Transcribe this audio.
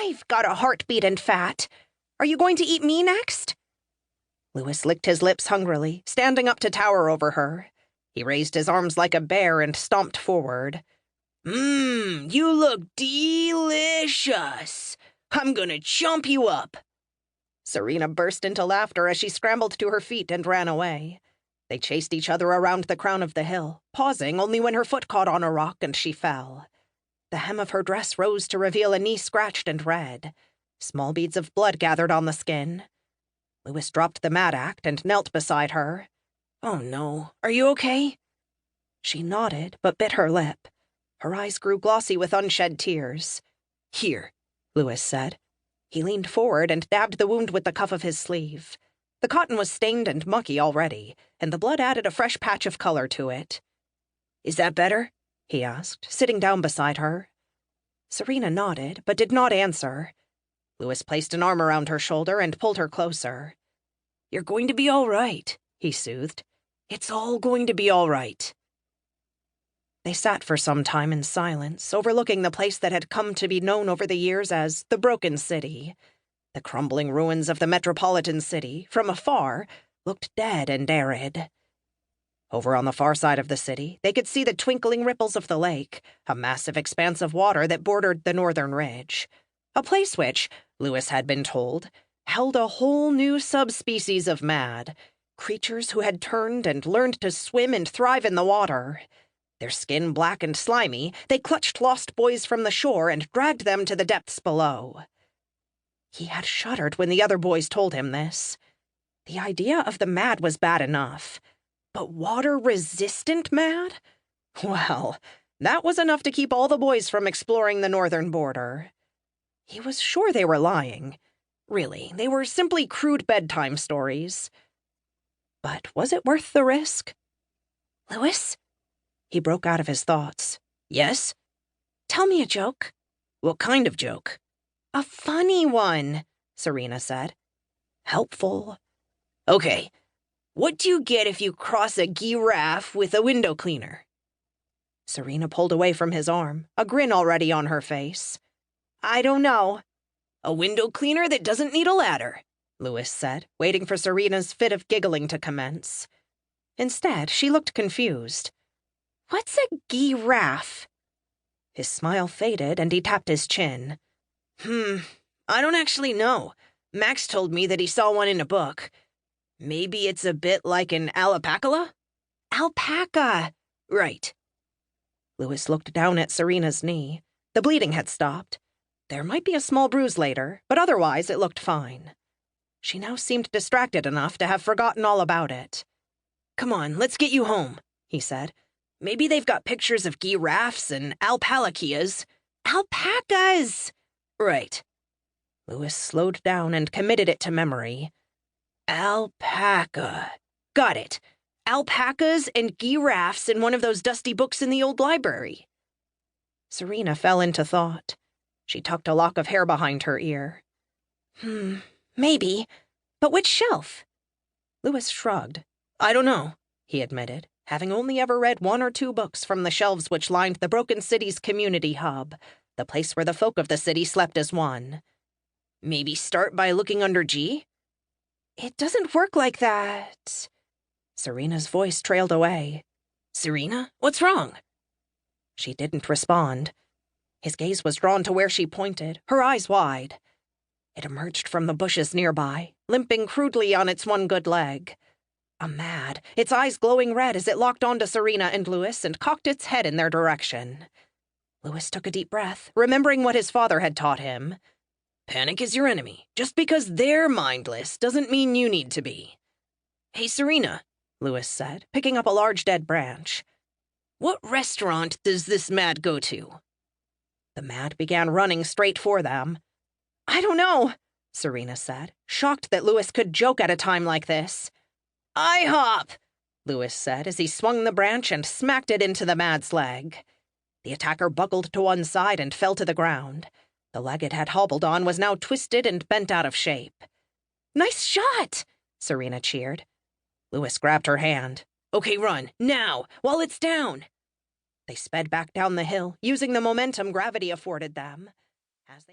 I've got a heartbeat and fat. Are you going to eat me next? Lewis licked his lips hungrily, standing up to tower over her. He raised his arms like a bear and stomped forward. You look delicious. I'm gonna chomp you up. Serena burst into laughter as she scrambled to her feet and ran away. They chased each other around the crown of the hill, pausing only when her foot caught on a rock and she fell. The hem of her dress rose to reveal a knee scratched and red. Small beads of blood gathered on the skin. Lewis dropped the mad act and knelt beside her. Oh no, are you okay? She nodded, but bit her lip. Her eyes grew glossy with unshed tears. Here, Lewis said. He leaned forward and dabbed the wound with the cuff of his sleeve. The cotton was stained and mucky already, and the blood added a fresh patch of color to it. Is that better? He asked, sitting down beside her. Serena nodded, but did not answer. Lewis placed an arm around her shoulder and pulled her closer. You're going to be all right, he soothed. It's all going to be all right. They sat for some time in silence, overlooking the place that had come to be known over the years as the Broken City. The crumbling ruins of the metropolitan city, from afar, looked dead and arid. Over on the far side of the city, they could see the twinkling ripples of the lake, a massive expanse of water that bordered the northern ridge. A place which, Lewis had been told, held a whole new subspecies of mad, creatures who had turned and learned to swim and thrive in the water. Their skin black and slimy, they clutched lost boys from the shore and dragged them to the depths below. He had shuddered when the other boys told him this. The idea of the mad was bad enough, but water-resistant mad? Well, that was enough to keep all the boys from exploring the northern border. He was sure they were lying. Really, they were simply crude bedtime stories. But was it worth the risk? Lewis? He broke out of his thoughts. Yes? Tell me a joke. What kind of joke? A funny one, Serena said. Helpful. Okay. What do you get if you cross a giraffe with a window cleaner? Serena pulled away from his arm, a grin already on her face. I don't know. A window cleaner that doesn't need a ladder, Lewis said, waiting for Serena's fit of giggling to commence. Instead, she looked confused. What's a giraffe? His smile faded and he tapped his chin. I don't actually know. Max told me that he saw one in a book. Maybe it's a bit like an alpaca? Alpaca! Right. Lewis looked down at Serena's knee. The bleeding had stopped. There might be a small bruise later, but otherwise it looked fine. She now seemed distracted enough to have forgotten all about it. Come on, let's get you home, he said. Maybe they've got pictures of giraffes and alpacas. Alpacas! Right. Lewis slowed down and committed it to memory. Alpaca. Got it. Alpacas and giraffes in one of those dusty books in the old library. Serena fell into thought. She tucked a lock of hair behind her ear. Maybe. But which shelf? Lewis shrugged. I don't know, he admitted, having only ever read 1 or 2 books from the shelves which lined the Broken City's community hub, the place where the folk of the city slept as one. Maybe start by looking under G? It doesn't work like that. Serena's voice trailed away. Serena, what's wrong? She didn't respond. His gaze was drawn to where she pointed, her eyes wide. It emerged from the bushes nearby, limping crudely on its one good leg. A mad, its eyes glowing red as it locked onto Serena and Lewis and cocked its head in their direction. Lewis took a deep breath, remembering what his father had taught him. Panic is your enemy. Just because they're mindless doesn't mean you need to be. Hey, Serena, Lewis said, picking up a large dead branch. What restaurant does this mad go to? The mad began running straight for them. I don't know, Serena said, shocked that Lewis could joke at a time like this. IHOP, Lewis said as he swung the branch and smacked it into the mad's leg. The attacker buckled to one side and fell to the ground. The leg it had hobbled on was now twisted and bent out of shape. Nice shot, Serena cheered. Lewis grabbed her hand. Okay, run, now, while it's down. They sped back down the hill, using the momentum gravity afforded them. As they